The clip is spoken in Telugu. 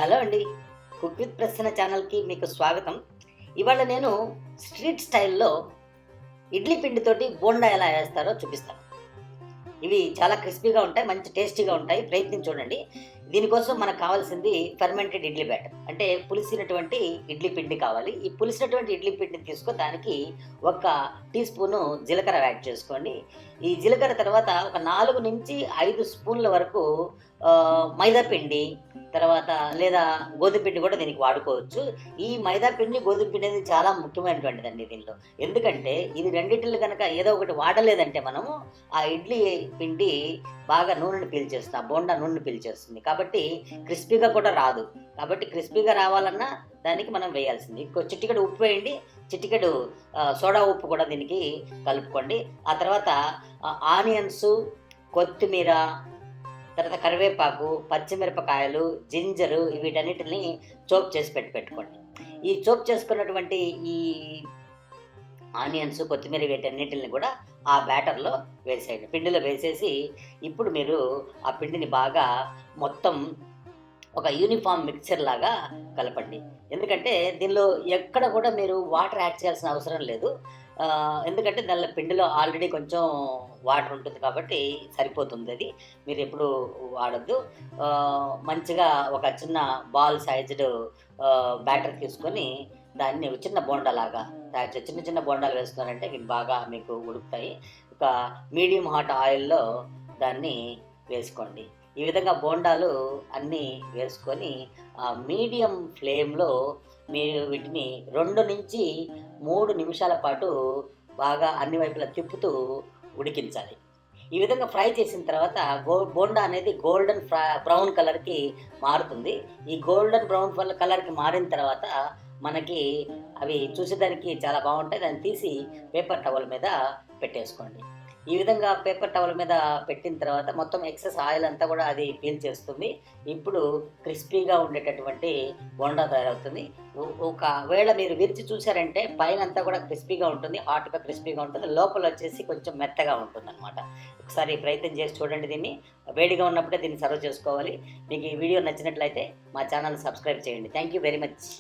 హలో అండి. కుక్ విత్ ప్రసన్న ఛానల్‌కి మీకు స్వాగతం. ఇవాళ నేను స్ట్రీట్ స్టైల్‌లో ఇడ్లీ పిండితోటి బోండా ఎలా వేస్తారో చూపిస్తాను. ఇవి చాలా క్రిస్పీగా ఉంటాయి. మంచి టేస్టీగా ఉంటాయి. ప్రయత్నించి చూడండి. దీనికోసం మనకు కావాల్సింది ఫెర్మెంటెడ్ ఇడ్లీ బ్యాటర్. అంటే పులిసినటువంటి ఇడ్లీ పిండి కావాలి. ఈ పులిసినటువంటి ఇడ్లీ పిండిని తీసుకొని దానికి ఒక టీ స్పూను జీలకర్ర యాడ్ చేసుకోండి. ఈ జీలకర్ర తర్వాత ఒక 4-5 స్పూన్ల వరకు మైదా పిండి, తర్వాత లేదా గోధుమ పిండి కూడా దీనికి వాడుకోవచ్చు. ఈ మైదా పిండి, గోధుమ పిండి అనేది చాలా ముఖ్యమైనటువంటిదండి దీనిలో. ఎందుకంటే ఇది రెండిటిని గనక ఏదో ఒకటి వాడలేదంటే మనము ఆ ఇడ్లీ పిండి బాగా నూనెని పీల్చేస్తుంది. ఆ బోండా నూనెని పీల్చేస్తుంది. కాబట్టి క్రిస్పీగా కూడా రాదు. కాబట్టి క్రిస్పీగా రావాలన్నా దానికి మనం వేయాల్సింది. ఇంకో చిటికెడు ఉప్పు వేయండి. చిటికెడు సోడా ఉప్పు కూడా దీనికి కలుపుకోండి. ఆ తర్వాత ఆనియన్సు, కొత్తిమీర, తర్వాత కరివేపాకు, పచ్చిమిరపకాయలు, జింజరు వీటన్నిటిని చోప్ చేసి పెట్టుకోండి. ఈ చోప్ చేసుకున్నటువంటి ఈ ఆనియన్స్, కొత్తిమీర వీటన్నిటిని కూడా ఆ బ్యాటర్‌లో వేసేయండి. పిండిలో వేసేసి ఇప్పుడు మీరు ఆ పిండిని బాగా మొత్తం ఒక యూనిఫార్మ్ మిక్చర్ లాగా కలపండి. ఎందుకంటే దీనిలో ఎక్కడ కూడా మీరు వాటర్ యాడ్ చేయాల్సిన అవసరం లేదు. ఎందుకంటే దానిలో పిండిలో ఆల్రెడీ కొంచెం వాటర్ ఉంటుంది కాబట్టి సరిపోతుందది. మీరెప్పుడు వాడొద్దు. మంచిగా ఒక చిన్న బాల్ సైజ్డ్ బ్యాటర్ తీసుకొని దాన్ని ఒక చిన్న బోండాలాగా తయారు చేసి చిన్న చిన్న బోండాలు వేసుకున్నారంటే ఇవి బాగా మీకు ఉడుకుతాయి. ఒక మీడియం హాట్ ఆయిల్‌లో దాన్ని వేసుకోండి. ఈ విధంగా బోండాలు అన్నీ వేసుకొని మీడియం ఫ్లేమ్‌లో మీరు వీటిని 2-3 నిమిషాల పాటు బాగా అన్ని వైపులా తిప్పుతూ ఉడికించాలి. ఈ విధంగా ఫ్రై చేసిన తర్వాత బోండా అనేది గోల్డెన్ బ్రౌన్ కలర్‌కి మారుతుంది. ఈ గోల్డెన్ బ్రౌన్ కలర్‌కి మారిన తర్వాత మనకి అవి చూసేదానికి చాలా బాగుంటాయి. దాన్ని తీసి పేపర్ టవల్ మీద పెట్టేసుకోండి. ఈ విధంగా పేపర్ టవల్ మీద పెట్టిన తర్వాత మొత్తం ఎక్సెస్ ఆయిల్ అంతా కూడా అది పీల్చేస్తుంది. ఇప్పుడు క్రిస్పీగా ఉండేటటువంటి బోండా తయారవుతుంది. ఒకవేళ మీరు విరిచి చూసారంటే పైనంతా కూడా క్రిస్పీగా ఉంటుంది. హాట్‌గా క్రిస్పీగా ఉంటుంది. లోపల వచ్చేసి కొంచెం మెత్తగా ఉంటుందన్నమాట. ఒకసారి ప్రయత్నం చేసి చూడండి దీన్ని. వేడిగా ఉన్నప్పుడే దీన్ని సర్వ్ చేసుకోవాలి. మీకు ఈ వీడియో నచ్చినట్లయితే మా ఛానల్ సబ్స్క్రైబ్ చేయండి. Thank you very much.